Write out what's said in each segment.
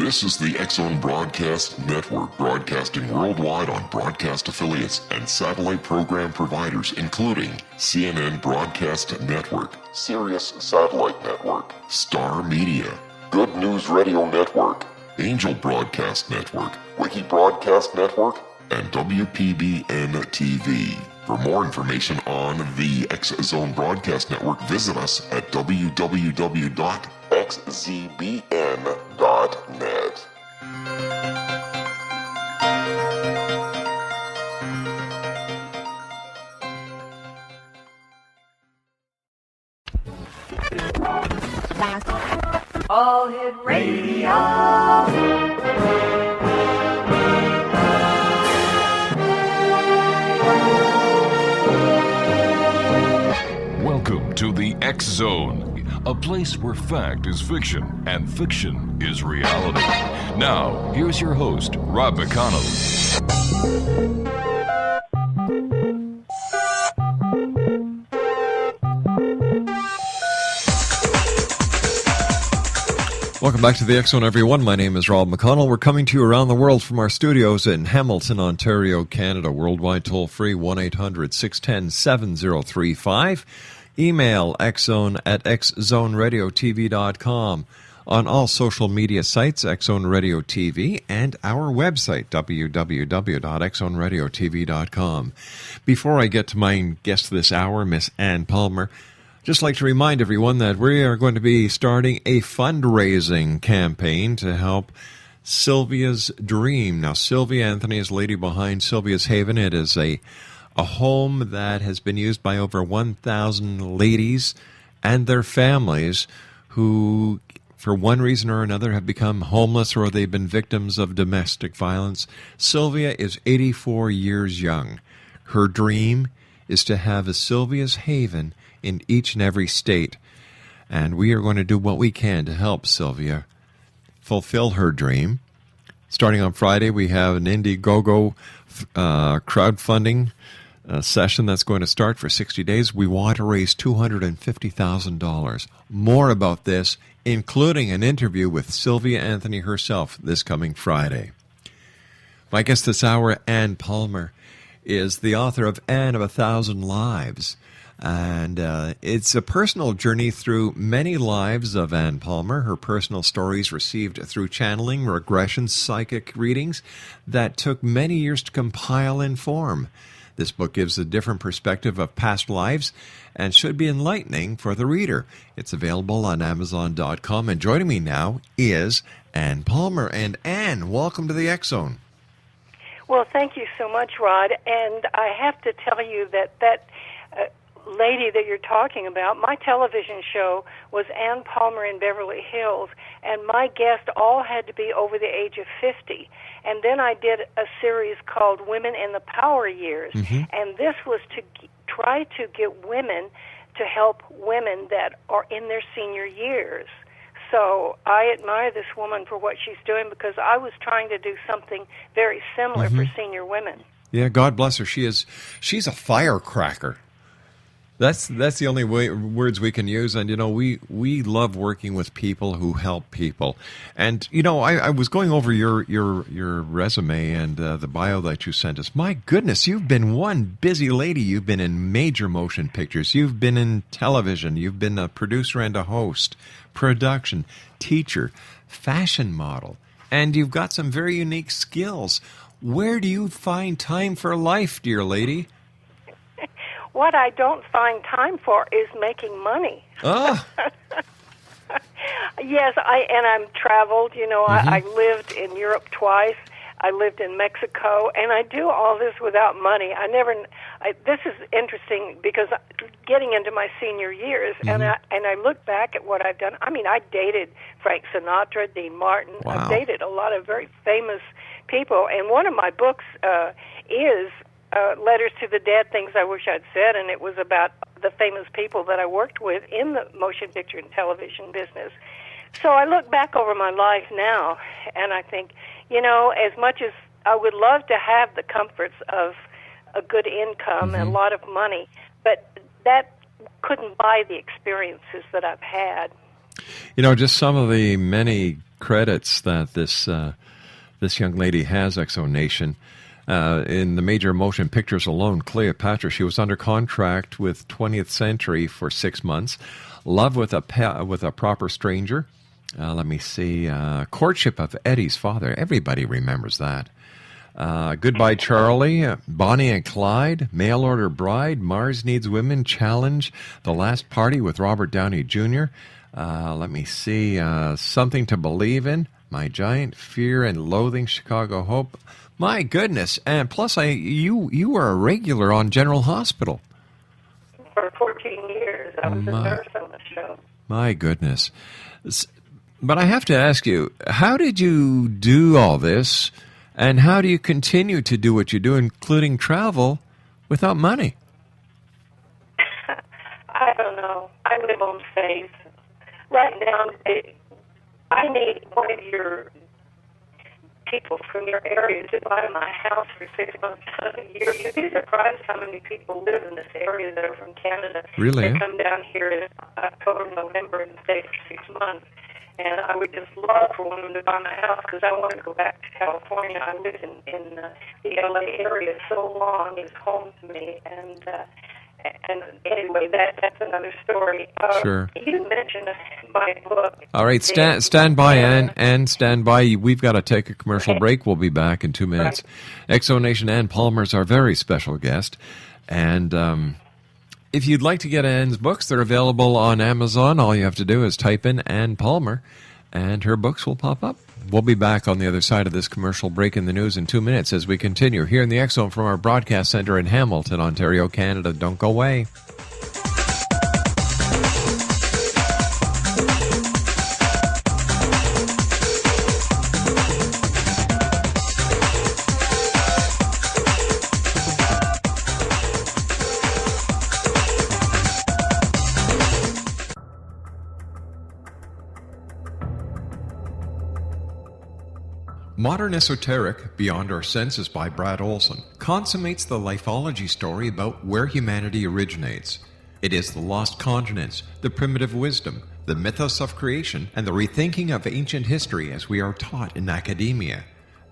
This is the X-Zone Broadcast Network, broadcasting worldwide on broadcast affiliates and satellite program providers, including CNN Broadcast Network, Sirius Satellite Network, Star Media, Good News Radio Network, Angel Broadcast Network, Wiki Broadcast Network, and WPBN TV. For more information on the X-Zone Broadcast Network, visit us at www.xzbn.net. All Hit Radio. Welcome to the X-Zone, a place where fact is fiction and fiction is reality. Now, here's your host, Rob McConnell. Welcome back to the X-Zone, everyone. My name is Rob McConnell. We're coming to you around the world from our studios in Hamilton, Ontario, Canada. Worldwide toll-free, 1-800-610-7035. Email xzone@xzoneradiotv.com. On all social media sites, X-Zone Radio TV, and our website, www.xzoneradiotv.com. Before I get to my guest this hour, Miss Ann Palmer, just like to remind everyone that we are going to be starting a fundraising campaign to help Sylvia's Dream. Now, Sylvia Anthony is the lady behind Sylvia's Haven. It is a home that has been used by over 1,000 ladies and their families who, for one reason or another, have become homeless or they've been victims of domestic violence. Sylvia is 84 years young. Her dream is to have a Sylvia's Haven in each and every state. And we are going to do what we can to help Sylvia fulfill her dream. Starting on Friday, we have an Indiegogo crowdfunding session that's going to start for 60 days. We want to raise $250,000. More about this, including an interview with Sylvia Anthony herself this coming Friday. My guest this hour, Ann Palmer, is the author of Anne of 1,000 Lives. And it's a personal journey through many lives of Ann Palmer, her personal stories received through channeling, regression, psychic readings that took many years to compile and form. This book gives a different perspective of past lives and should be enlightening for the reader. It's available on Amazon.com. And joining me now is Ann Palmer. And Ann, welcome to the X-Zone. Well, thank you so much, Rod. And I have to tell you that lady that you're talking about, my television show was Ann Palmer in Beverly Hills, and my guests all had to be over the age of 50. And then I did a series called Women in the Power Years, and this was to try to get women to help women that are in their senior years. So I admire this woman for what she's doing because I was trying to do something very similar for senior women. Yeah, God bless her. She's a firecracker. That's the only words we can use, and we love working with people who help people. And I was going over your resume and the bio that you sent us. My goodness, you've been one busy lady. You've been in major motion pictures. You've been in television. You've been a producer and a host, production, teacher, fashion model, and you've got some very unique skills. Where do you find time for life, dear lady? What I don't find time for is making money. Oh. Yes, I'm traveled. I lived in Europe twice. I lived in Mexico, and I do all this without money. This is interesting because getting into my senior years, and I look back at what I've done. I mean, I dated Frank Sinatra, Dean Martin. Wow. I've dated a lot of very famous people, and one of my books is Letters to the Dead, Things I Wish I'd Said, and it was about the famous people that I worked with in the motion picture and television business. So I look back over my life now, and I think, as much as I would love to have the comforts of a good income and a lot of money, but that couldn't buy the experiences that I've had. Just some of the many credits that this young lady has, Exo Nation. In the major motion pictures alone, Cleopatra, she was under contract with 20th Century for 6 months. Love with a Proper Stranger. Let me see. Courtship of Eddie's Father. Everybody remembers that. Goodbye, Charlie. Bonnie and Clyde. Mail Order Bride. Mars Needs Women. Challenge. The Last Party with Robert Downey Jr. Let me see. Something to Believe in. My Giant Fear and Loathing. Chicago Hope. My goodness. And plus, you were a regular on General Hospital. For 14 years. I was a nurse on the show. My goodness. But I have to ask you, how did you do all this, and how do you continue to do what you do, including travel, without money? I don't know. I live on faith. Right now, I need one of your people from your area to buy my house for 6 months out of the year. You'd be surprised how many people live in this area that are from Canada. Really? They come down here in October, November, and stay for 6 months. And I would just love for one of them to buy my house because I want to go back to California. I lived in the LA area so long. It's home to me. And anyway, that's another story. Sure. You mentioned my book. All right, stand by, Ann, stand by. We've got to take a commercial break. We'll be back in 2 minutes. Right. Exo Nation, Ann Palmer is our very special guest. And if you'd like to get Ann's books, they're available on Amazon. All you have to do is type in Ann Palmer, and her books will pop up. We'll be back on the other side of this commercial break in the news in 2 minutes as we continue here in the X Zone from our broadcast center in Hamilton, Ontario, Canada. Don't go away. Modern Esoteric, Beyond Our Senses by Brad Olson, consummates the lifology story about where humanity originates. It is the lost continents, the primitive wisdom, the mythos of creation, and the rethinking of ancient history as we are taught in academia.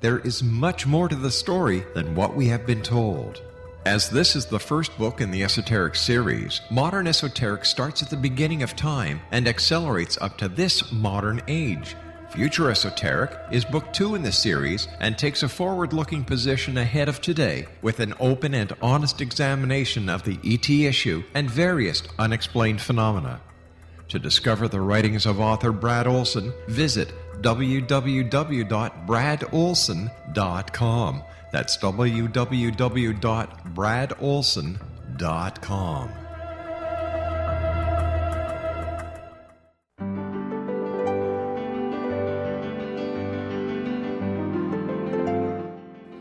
There is much more to the story than what we have been told. As this is the first book in the Esoteric series, Modern Esoteric starts at the beginning of time and accelerates up to this modern age. Future Esoteric is book 2 in the series and takes a forward-looking position ahead of today with an open and honest examination of the ET issue and various unexplained phenomena. To discover the writings of author Brad Olson, visit www.bradolson.com. That's www.bradolson.com.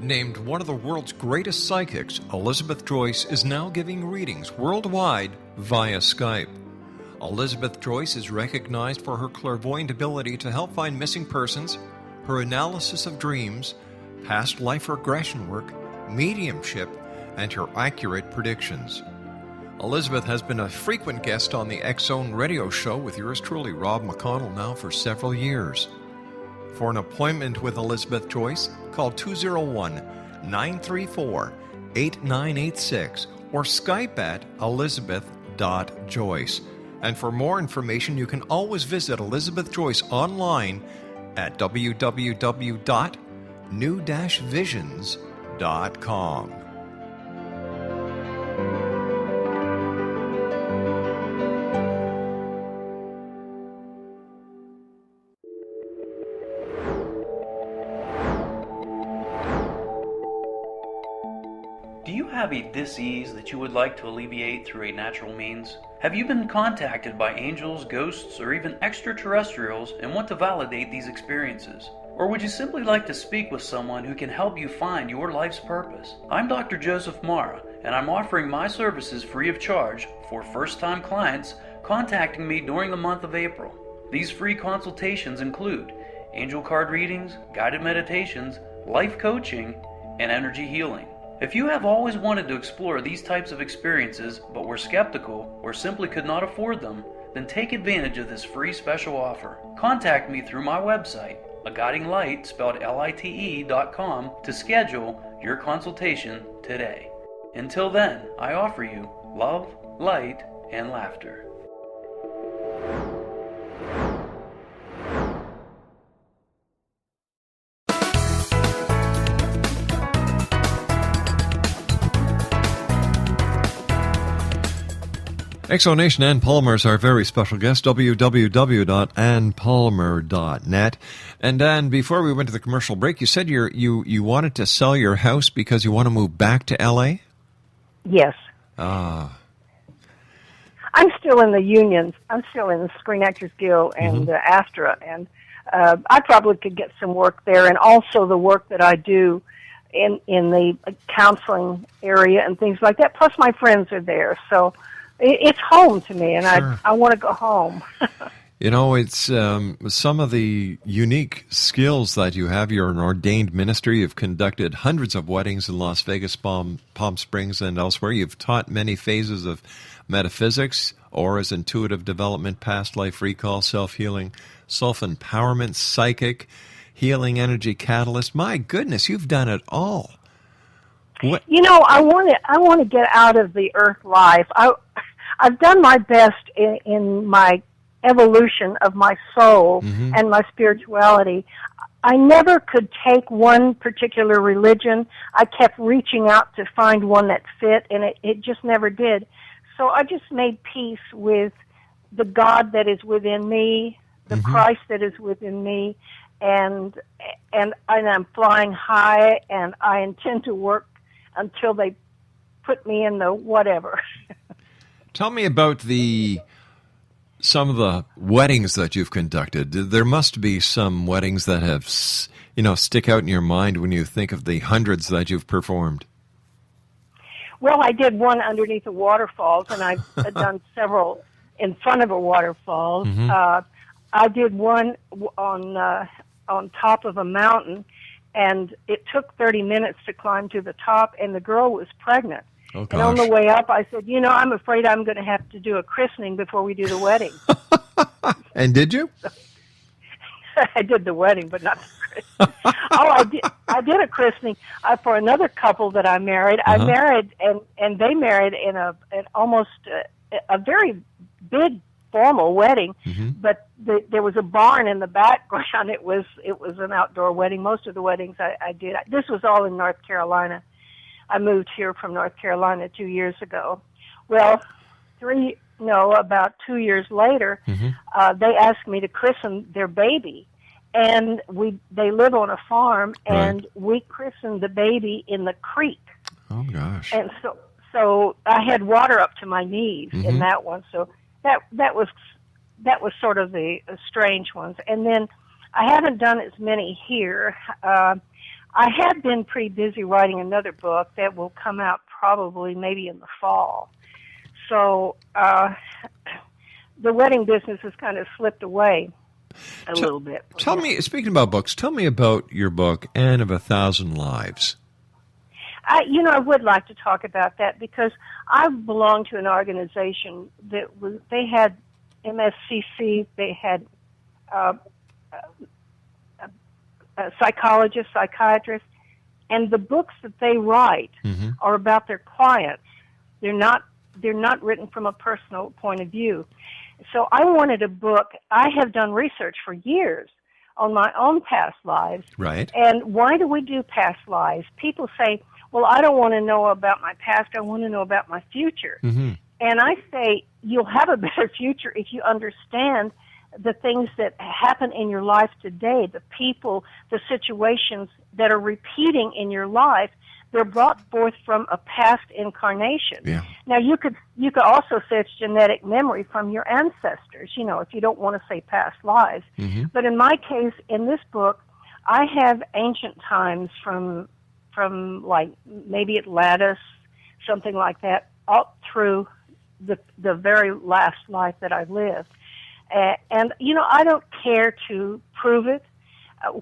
Named one of the world's greatest psychics, Elizabeth Joyce is now giving readings worldwide via Skype. Elizabeth Joyce is recognized for her clairvoyant ability to help find missing persons, her analysis of dreams, past life regression work, mediumship, and her accurate predictions. Elizabeth has been a frequent guest on the X Zone radio show with yours truly, Rob McConnell, now for several years. For an appointment with Elizabeth Joyce, call 201-934-8986 or Skype at elizabeth.joyce. And for more information, you can always visit Elizabeth Joyce online at www.new-visions.com. Do you have a dis-ease that you would like to alleviate through a natural means? Have you been contacted by angels, ghosts, or even extraterrestrials and want to validate these experiences? Or would you simply like to speak with someone who can help you find your life's purpose? I'm Dr. Joseph Mara, and I'm offering my services free of charge for first-time clients contacting me during the month of April. These free consultations include angel card readings, guided meditations, life coaching, and energy healing. If you have always wanted to explore these types of experiences but were skeptical or simply could not afford them, then take advantage of this free special offer. Contact me through my website, aguidinglight, spelled LITE.com, to schedule your consultation today. Until then, I offer you love, light, and laughter. Exonation Ann Palmer is our very special guest, www.annpalmer.net. And Ann, before we went to the commercial break, you said you wanted to sell your house because you want to move back to L.A.? Yes. Ah. I'm still in the unions. I'm still in the Screen Actors Guild and AFTRA, and I probably could get some work there, and also the work that I do in the counseling area and things like that. Plus, my friends are there, so it's home to me, and sure. I want to go home. You know, it's some of the unique skills that you have. You're an ordained minister. You've conducted hundreds of weddings in Las Vegas, Palm Springs, and elsewhere. You've taught many phases of metaphysics, auras, intuitive development, past life recall, self-healing, self-empowerment, psychic, healing, energy catalyst. My goodness, you've done it all. What? You know, I want to get out of the earth life. I've done my best in my evolution of my soul and my spirituality. I never could take one particular religion. I kept reaching out to find one that fit, and it just never did. So I just made peace with the God that is within me, the Christ that is within me, and I'm flying high, and I intend to work until they put me in the whatever. Tell me about some of the weddings that you've conducted. There must be some weddings that have, stick out in your mind when you think of the hundreds that you've performed. Well, I did one underneath a waterfalls, and I've done several in front of a waterfall. I did one on top of a mountain, and it took 30 minutes to climb to the top, and the girl was pregnant. Oh, gosh. And on the way up, I said, I'm afraid I'm going to have to do a christening before we do the wedding. And did you? I did the wedding, but not the christening. I did a christening for another couple that I married. I married, and they married in an almost a very big formal wedding, but there was a barn in the background. It was an outdoor wedding. Most of the weddings I did. This was all in North Carolina. I moved here from North Carolina 2 years ago. Well, about 2 years later, they asked me to christen their baby, and they live on a farm, and we christened the baby in the creek. Oh gosh! And so I had water up to my knees in that one. So that was sort of the strange ones. And then I haven't done as many here. I have been pretty busy writing another book that will come out probably maybe in the fall. So the wedding business has kind of slipped away a little bit. Tell me, speaking about books, tell me about your book, Anne of 1,000 Lives. I would like to talk about that because I belong to an organization they had MSCC, they had psychologists, psychiatrists, and the books that they write are about their clients. They're not written from a personal point of view. So I wanted a book. I have done research for years on my own past lives. Right. And why do we do past lives? People say, well, I don't want to know about my past. I want to know about my future. And I say, you'll have a better future if you understand the things that happen in your life today, the people, the situations that are repeating in your life. They're brought forth from a past incarnation. Yeah. Now, you could also say it's genetic memory from your ancestors, if you don't want to say past lives. But in my case, in this book, I have ancient times from like maybe Atlantis, something like that, up through the very last life that I've lived. And I don't care to prove it.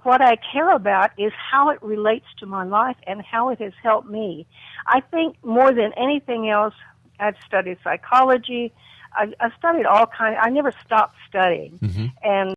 What I care about is how it relates to my life and how it has helped me. I think more than anything else, I've studied psychology. I studied all kinds. I never stopped studying, and